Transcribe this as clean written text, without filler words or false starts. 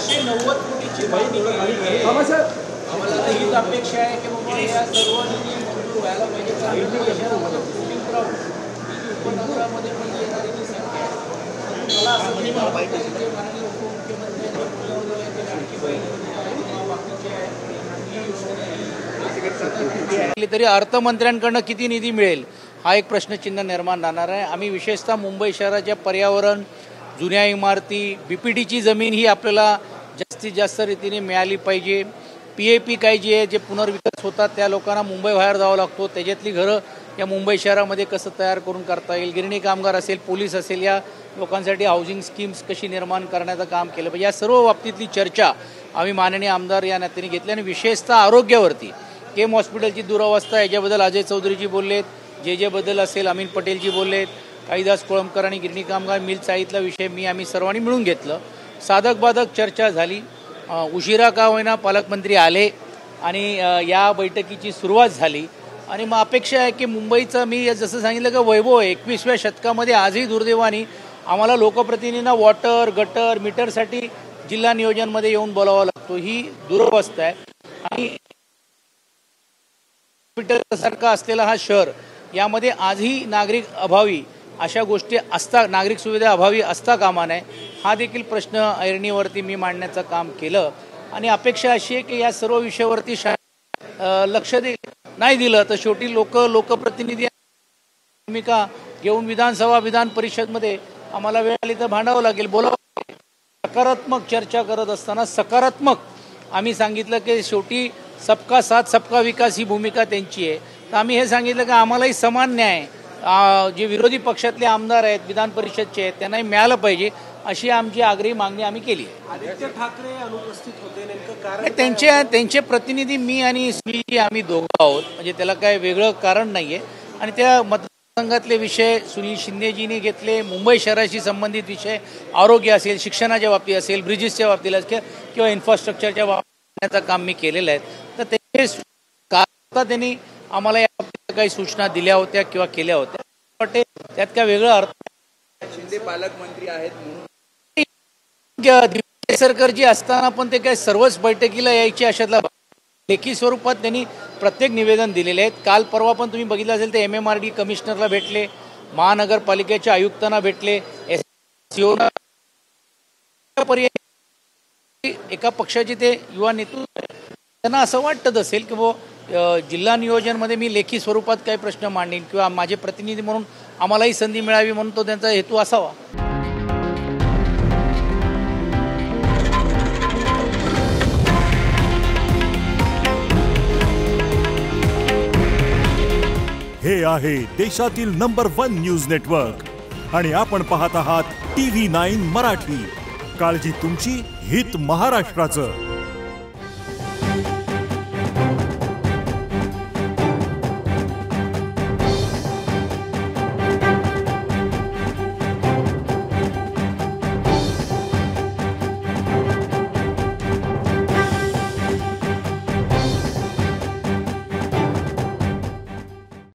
490 कोटीची माहिती मिळाली. आम्हाला हीच अपेक्षा आहे की बाबा या सर्व निधी मंजूर व्हायला पाहिजे. उपनगरामध्ये पण येणारी जी संख्या आहे मला असं तरी अर्थमंत्र्यांकडनं किती निधी मिळेल हा एक प्रश्नचिन्ह निर्माण राहणार आहे. आम्ही विशेषतः मुंबई शहराच्या पर्यावरण, जुन्या इमारती, बीपीडीची जमीन ही आपल्याला जास्तीत जास्त रीतीने मिळाली पाहिजे. PAP काय जी आहे जे पुनर्विकास होतात त्या लोकांना मुंबई बाहेर जावं लागतो, त्याच्यातली घरं या मुंबई शहरामध्ये कसं तयार करून करता येईल, गिरणी कामगार असेल, पोलीस असेल, या लोकांसाठी हाऊसिंग स्कीम्स कशी निर्माण करण्याचं काम केलं पाहिजे, या सर्व बाबतीतली चर्चा आम्ही माननीय आमदार या नात्याने घेतली. आणि विशेषतः आरोग्यावरती केम हॉस्पिटलची दुरावस्था याच्याबद्दल अजय चौधरीजी बोललेत, जे बद्दल असेल अमीन पटेलजी बोललेत, काळीदास कोळंबकर आणि गिरणी कामगार मिल चाळीतला विषय आम्ही सर्वांनी मिळून घेतलं. साधक बाधक चर्चा झाली. उशिरा का होईना पालकमंत्री आले आणि या बैठकीची सुरुवात झाली. आणि मग अपेक्षा आहे की मुंबईचं मी जसं सांगितलं की वैभव आहे 21व्या शतकामध्ये आजही दुर्दैवाने आम्हाला लोकप्रतिनिधींना वॉटर, गटर, मीटरसाठी जिल्हा नियोजनमध्ये येऊन बोलावं लागतो. ही दुरवस्था आहे. आणि सारखा असलेला हा शहर यामध्ये आजही नागरिक अभावी अशा गोष्टी असता, नागरिक सुविधा अभावी असता कामा नये. हा देखील प्रश्न ऐरणीवरती मी मांडण्याचं काम केलं. आणि अपेक्षा अशी आहे की या सर्व विषयावरती लक्ष नाही दिलं तर शेवटी लोकप्रतिनिधी भूमिका घेऊन विधानसभा, विधान परिषदमध्ये आम्हाला वेळ आली तर भांडावं लागेल, बोलावं लागेल. सकारात्मक चर्चा करत असताना सकारात्मक आम्ही सांगितलं की शेवटी सबका साथ सबका विकास ही भूमिका त्यांची आहे. तर आम्ही हे सांगितलं की आम्हालाही समान न्याय जे विरोधी पक्षातले आमदार आहेत, विधान परिषदचे आहेत, त्यांनाही मिळालं पाहिजे अशी आमची आग्रही मागणी आम्ही केली. आदित्य ठाकरे अनुपस्थित होते, नेमकं कारण त्यांचे प्रतिनिधी मी आणि सुनीलजी आम्ही दोघं आहोत, म्हणजे त्याला काय वेगळं कारण नाहीये. आणि त्या मतदारसंघातले विषय सुनील शिंदेजींनी घेतले, मुंबई शहराशी संबंधित विषय, आरोग्य असेल, शिक्षणाच्या बाबतीत असेल, ब्रिजेसच्या बाबतीत असेल किंवा इन्फ्रास्ट्रक्चरच्या बाबतीत काम मी केलेलं आहे. तर ते त्यांनी आम्हाला या बाबतीत काही सूचना दिल्या होत्या किंवा केल्या होत्या. त्यात काय वेगळं अर्थ. शिंदे पालकमंत्री आहेत म्हणून सरकारची असताना पण ते काय सर्वच बैठकीला यायचे अशातला लेखी स्वरूपात त्यांनी प्रत्येक निवेदन दिलेले आहेत. काल परवा पण तुम्ही बघितलं असेल तर MMRD कमिशनरला भेटले, महानगरपालिकेच्या आयुक्तांना भेटले, एका पक्षाचे ते युवा नेतृत्व, त्यांना असं वाटत असेल की जिल्हा नियोजनमध्ये मी लेखी स्वरूपात काही प्रश्न मांडीन किंवा माझे प्रतिनिधी म्हणून आम्हालाही संधी मिळावी म्हणून तो त्यांचा हेतू असावा. हे आहे देशातील नंबर 1 न्यूज नेटवर्क आणि आपण पाहत आहात TV9 मराठी. काळजी तुमची, हित महाराष्ट्राचं.